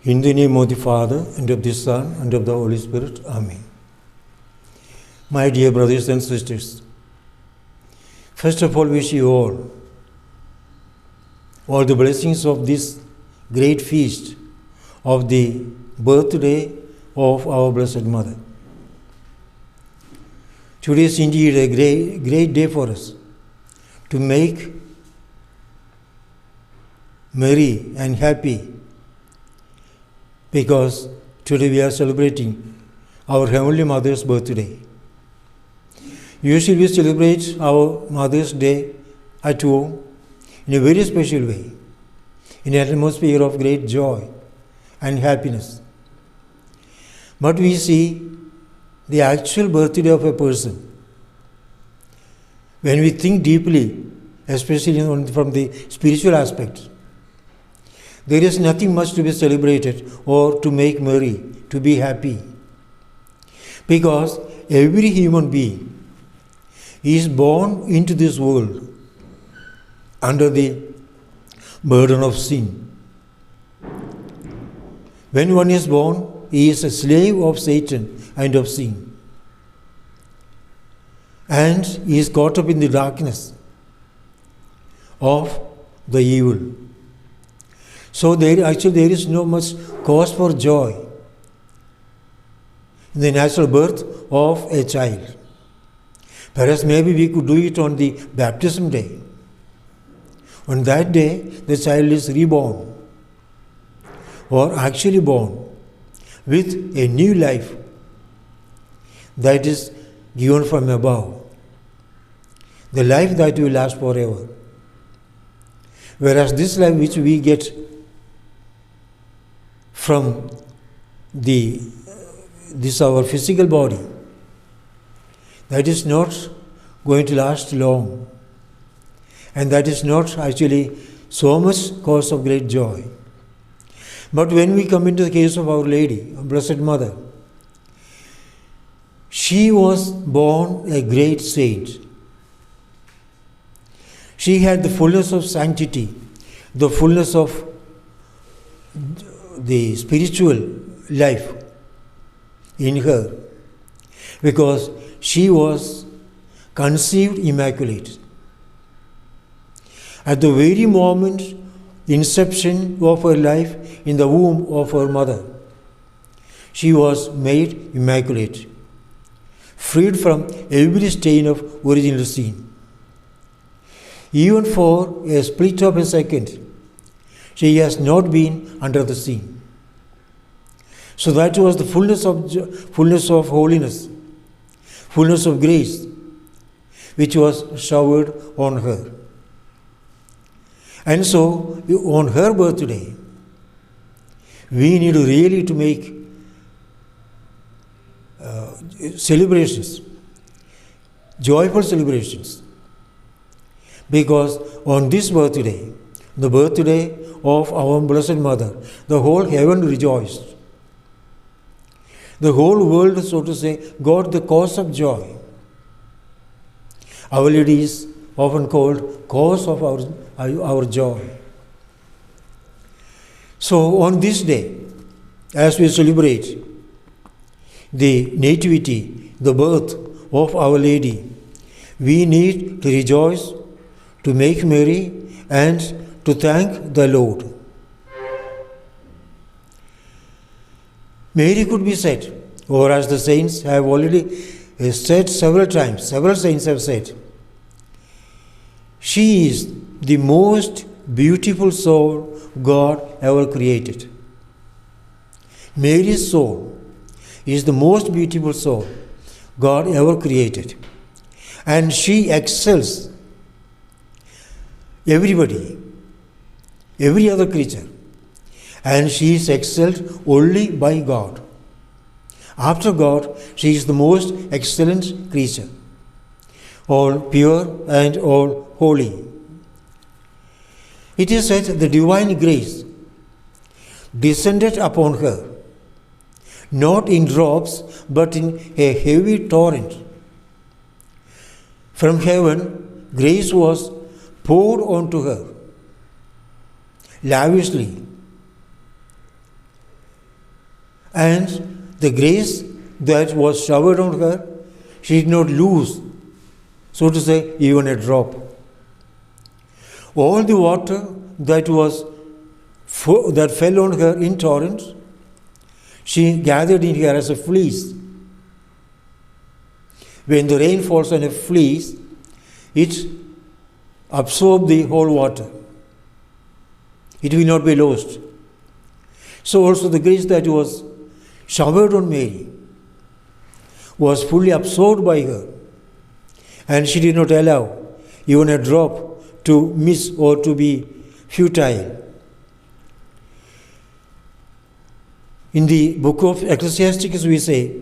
In the name of the Father, and of the Son, and of the Holy Spirit. Amen. My dear brothers and sisters, first of all, wish you all the blessings of this great feast of the birthday of our Blessed Mother. Today is indeed a great day for us to make merry and happy, because today we are celebrating our Heavenly Mother's birthday. Usually we celebrate our Mother's Day at home in a very special way, in an atmosphere of great joy and happiness. But we see the actual birthday of a person. When we think deeply, especially from the spiritual aspect, there is nothing much to be celebrated or to make merry, to be happy. Because every human being is born into this world under the burden of sin. When one is born, he is a slave of Satan and of sin. And he is caught up in the darkness of the evil. So there is no much cause for joy in the natural birth of a child. Perhaps maybe we could do it on the baptism day. On that day, the child is reborn, or actually born, with a new life that is given from above. The life that will last forever. Whereas this life which we get from this our physical body, that is not going to last long, and that is not actually so much cause of great joy. But when we come into the case of Our Lady, our Blessed Mother, she was born a great saint. She had the fullness of sanctity, the fullness of the spiritual life in her, because she was conceived immaculate. At the very moment, inception of her life in the womb of her mother, she was made immaculate, freed from every stain of original sin. Even for a split of a second, she has not been under the sin. So that was the fullness of holiness, fullness of grace, which was showered on her. And so, on her birthday, we need really to make celebrations, joyful celebrations, because on this birthday, the birthday of our Blessed Mother, the whole heaven rejoiced. The whole world, so to say, got the cause of joy. Our Lady is often called cause of our joy. So on this day, as we celebrate the Nativity, the birth of Our Lady, we need to rejoice, to make merry, and to thank the Lord. Mary could be said, or as the saints have already said several times, several saints have said, she is the most beautiful soul God ever created. Mary's soul is the most beautiful soul God ever created. And she excels everybody, every other creature. And she is excelled only by God. After God, she is the most excellent creature, all pure and all holy. It is said the divine grace descended upon her, not in drops, but in a heavy torrent. From heaven, grace was poured onto her, lavishly. And the grace that was showered on her, she did not lose, so to say, even a drop. All the water that fell on her in torrents, she gathered in her as a fleece. When the rain falls on a fleece, it absorbs the whole water. It will not be lost. So also the grace that was showered on Mary was fully absorbed by her, and she did not allow even a drop to miss or to be futile. In the book of Ecclesiastes we say,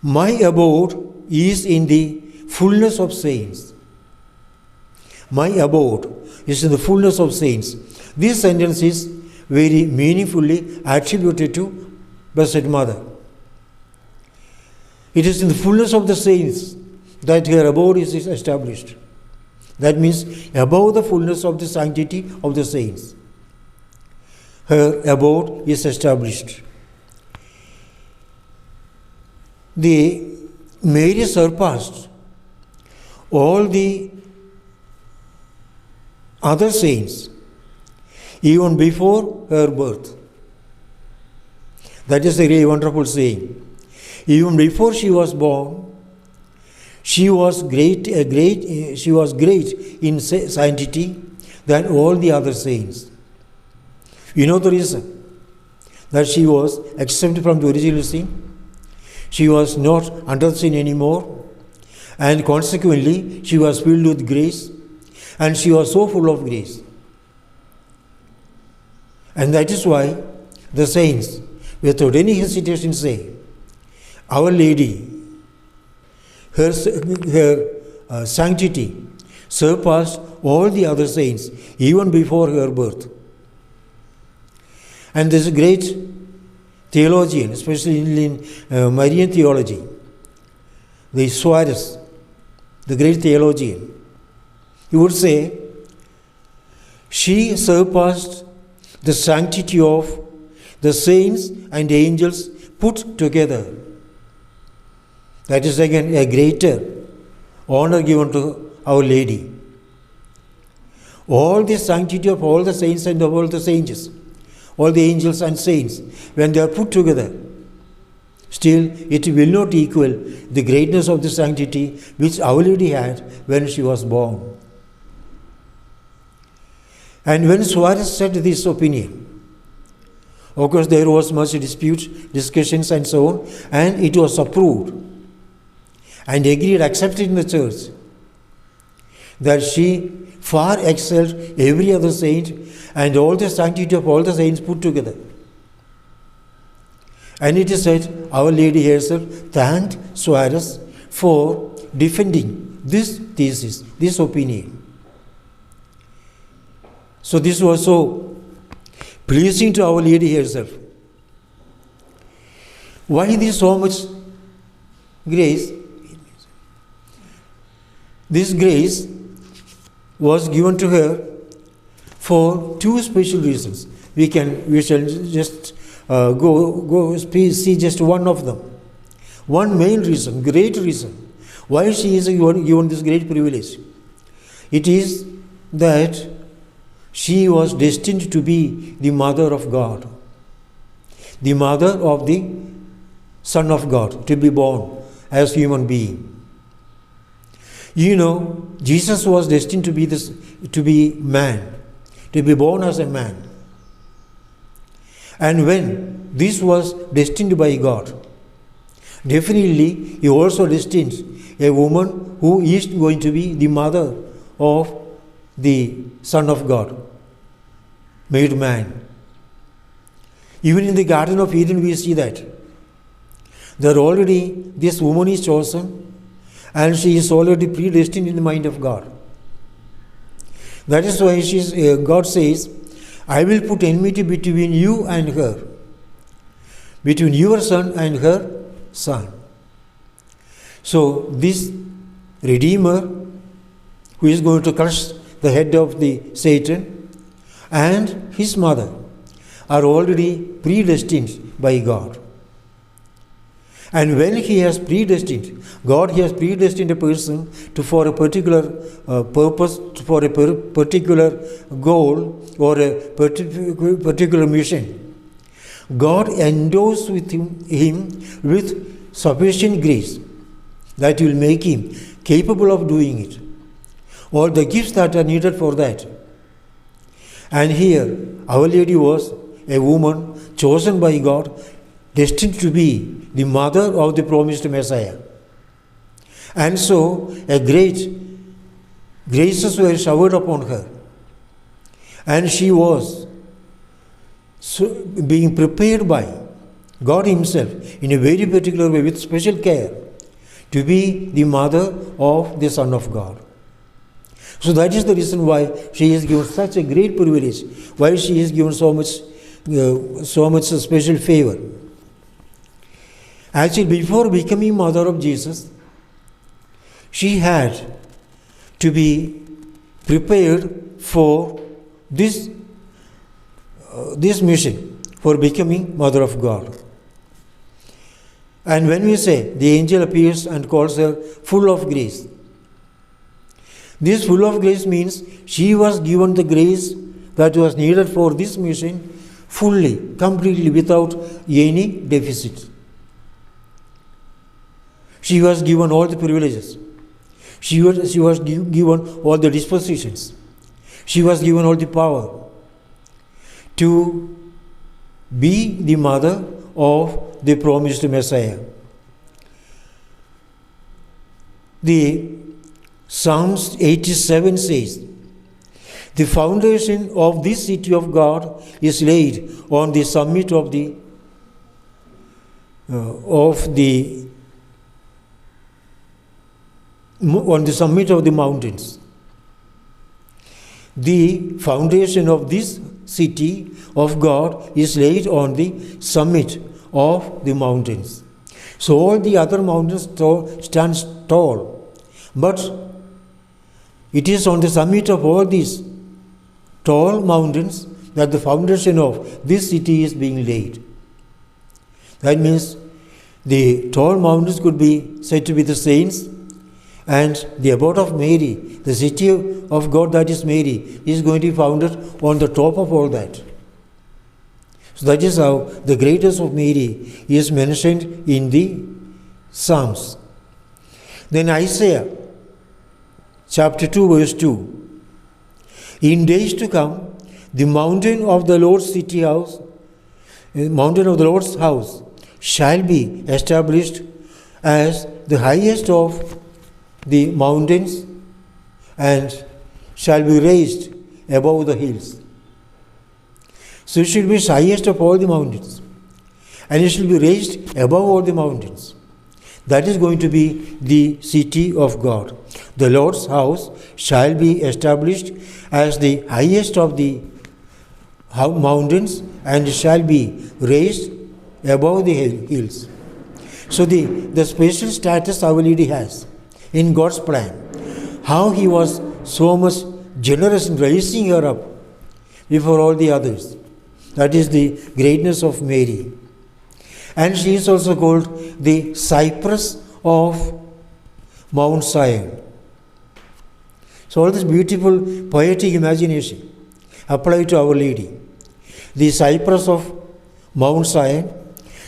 "My abode is in the fullness of saints." My abode is in the fullness of saints. This sentence is very meaningfully attributed to Blessed Mother. It is in the fullness of the saints that her abode is established. That means above the fullness of the sanctity of the saints, her abode is established. Mary surpassed all the other saints even before her birth. That is a very wonderful saying. Even before she was born, she was great in sanctity than all the other saints. You know the reason? That she was exempt from the original sin. She was not under sin anymore, and consequently she was filled with grace, and she was so full of grace. And that is why the saints, without any hesitation, say, Our Lady, her sanctity surpassed all the other saints even before her birth. And this great theologian, especially in Marian theology, the Suarez, the great theologian, he would say, she surpassed the sanctity of the saints and angels put together. That is again a greater honor given to Our Lady. All the sanctity of all the saints and of all the saints, all the angels and saints, when they are put together, still it will not equal the greatness of the sanctity which Our Lady had when she was born. And when Suarez said this opinion, of course there was much dispute, discussions and so on, and it was approved and agreed, accepted in the church, that she far excelled every other saint and all the sanctity of all the saints put together. And it is said, Our Lady herself thanked Suarez for defending this thesis, this opinion. So this was so pleasing to Our Lady herself. Why this so much grace? This grace was given to her for two special reasons. We shall just see just one of them. One main reason, great reason, why she is given this great privilege. It is that she was destined to be the mother of God, the mother of the Son of God, to be born as human being. You know, Jesus was destined to be man, to be born as a man. And when this was destined by God, definitely He also destined a woman who is going to be the mother of the Son of God, made man. Even in the Garden of Eden we see that already this woman is chosen, and she is already predestined in the mind of God. That is why God says, I will put enmity between you and her, between your son and her son. So this Redeemer, who is going to crush the head of the Satan, and his mother are already predestined by God. And when He has predestined, God has predestined a person for a particular purpose, for a particular goal or a particular mission. God endows with him with sufficient grace that will make him capable of doing it, or the gifts that are needed for that. And here, Our Lady was a woman chosen by God, destined to be the mother of the promised Messiah. And so, a great graces were showered upon her. And she was being prepared by God Himself in a very particular way, with special care, to be the mother of the Son of God. So that is the reason why she is given such a great privilege, why she is given so much special favor. Actually, before becoming mother of Jesus, she had to be prepared for this mission, for becoming mother of God. And when we say the angel appears and calls her full of grace, this full of grace means she was given the grace that was needed for this mission fully, completely, without any deficit. She was given all the privileges. She was given all the dispositions. She was given all the power to be the mother of the promised Messiah. The Psalms 87 says, "The foundation of this city of God is laid on the summit of the mountains." The foundation of this city of God is laid on the summit of the mountains. So all the other mountains stand tall, but it is on the summit of all these tall mountains that the foundation of this city is being laid. That means the tall mountains could be said to be the saints, and the abode of Mary, the city of God, that is Mary, is going to be founded on the top of all that. So that is how the greatness of Mary is mentioned in the Psalms. Then Isaiah chapter 2 verse 2. "In days to come, the mountain of the Lord's house shall be established as the highest of the mountains, and shall be raised above the hills." So it should be the highest of all the mountains, and it shall be raised above all the mountains. That is going to be the city of God. The Lord's house shall be established as the highest of the mountains, and shall be raised above the hills. So the special status Our Lady has in God's plan, how He was so much generous in raising her up before all the others. That is the greatness of Mary. And she is also called the cypress of Mount Zion. So all this beautiful poetic imagination applied to Our Lady. The cypress of Mount Zion,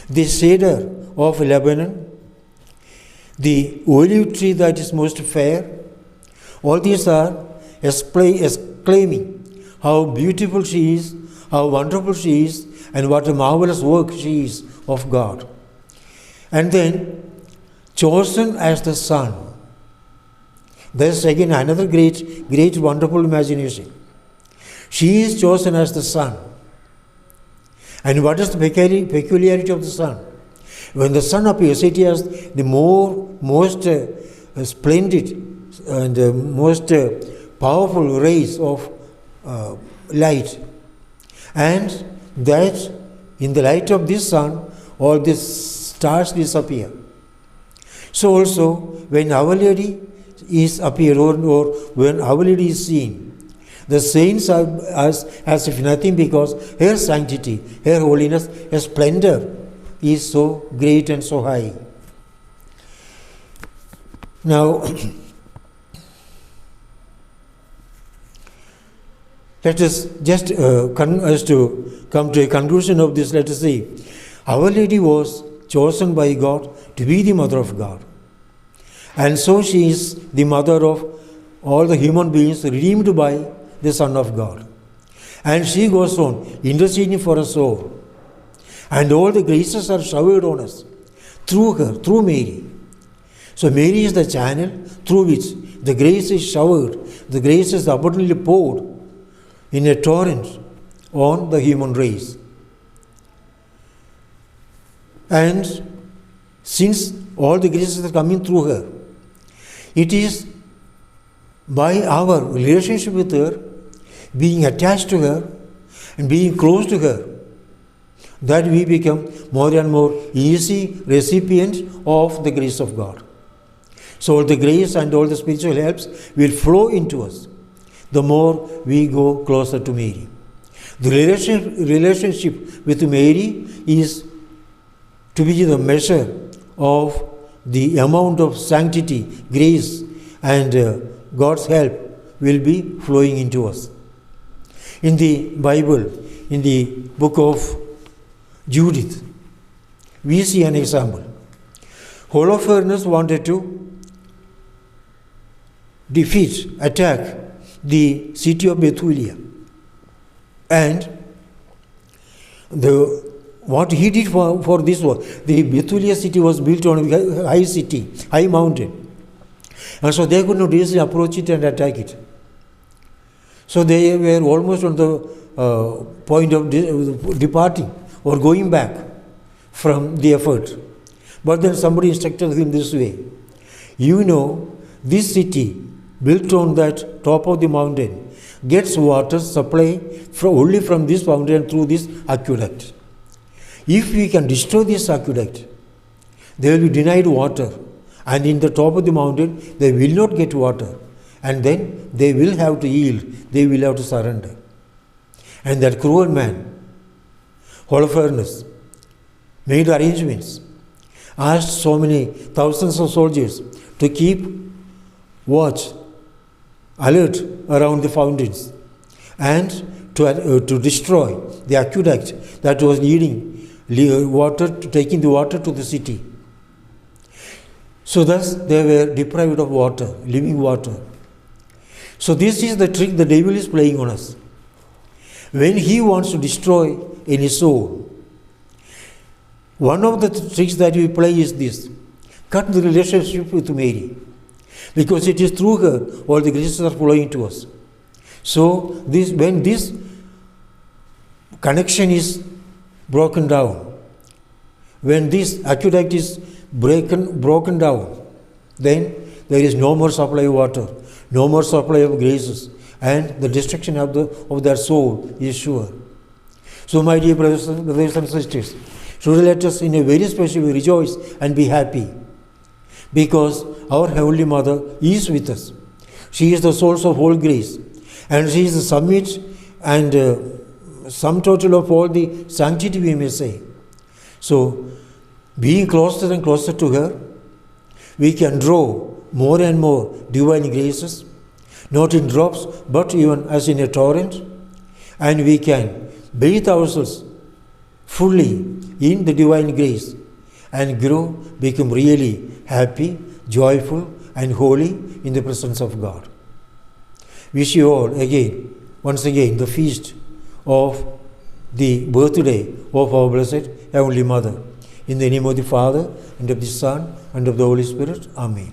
the cedar of Lebanon, the olive tree that is most fair, all these are exclaiming how beautiful she is, how wonderful she is, and what a marvelous work she is of God. And then, chosen as the Son. There's again another great wonderful imagination. She is chosen as the Son. And what is the peculiarity of the Son? When the Sun appears, it has the most splendid and most powerful rays of light. And that in the light of this Sun, all these stars disappear. So also, when Our Lady is appeared, or when Our Lady is seen, The saints are as if nothing, because her sanctity, her holiness, her splendor is so great and so high. Now, let us just come to a conclusion of this. Let us see. Our Lady was chosen by God to be the Mother of God. And so she is the Mother of all the human beings redeemed by the Son of God. And she goes on interceding for us all. And all the graces are showered on us through her, through Mary. So Mary is the channel through which the grace is showered, the grace is abundantly poured in a torrent on the human race. And since all the graces are coming through her, it is by our relationship with her, being attached to her and being close to her, that we become more and more easy recipients of the grace of God. So all the grace and all the spiritual helps will flow into us the more we go closer to Mary. The relationship with Mary is to be the measure of the amount of sanctity, grace, and God's help will be flowing into us. In the Bible, in the book of Judith, we see an example. Holofernes wanted to attack the city of Bethulia. And what he did for this was, the Bethulia city was built on a high mountain. And so they could not easily approach it and attack it. So they were almost on the point of departing or going back from the effort. But then somebody instructed him this way: you know, this city built on that top of the mountain gets water supply only from this fountain through this aqueduct. If we can destroy this aqueduct, they will be denied water, and in the top of the mountain they will not get water, and then they will have to yield, they will have to surrender. And that cruel man, Holofernes, made arrangements, asked so many thousands of soldiers to keep watch, alert around the fountains, and to destroy the aqueduct that was taking the water to the city. So thus they were deprived of water, living water. So this is the trick the devil is playing on us. When he wants to destroy any soul, one of the tricks that we play is this: cut the relationship with Mary, because it is through her all the graces are flowing to us. So when this connection is broken down, when this aqueduct is broken down, then there is no more supply of water, no more supply of graces, and the destruction of their soul is sure. So my dear brothers and sisters, should let us in a very special way rejoice and be happy, because our Heavenly Mother is with us. She is the source of all grace, and she is the summit and sum total of all the sanctity, we may say. So, being closer and closer to her, we can draw more and more divine graces, not in drops, but even as in a torrent, and we can bathe ourselves fully in the divine grace and grow, become really happy, joyful, and holy in the presence of God. Wish you all once again, the feast of the birthday of our Blessed Heavenly Mother. In the name of the Father, and of the Son, and of the Holy Spirit. Amen.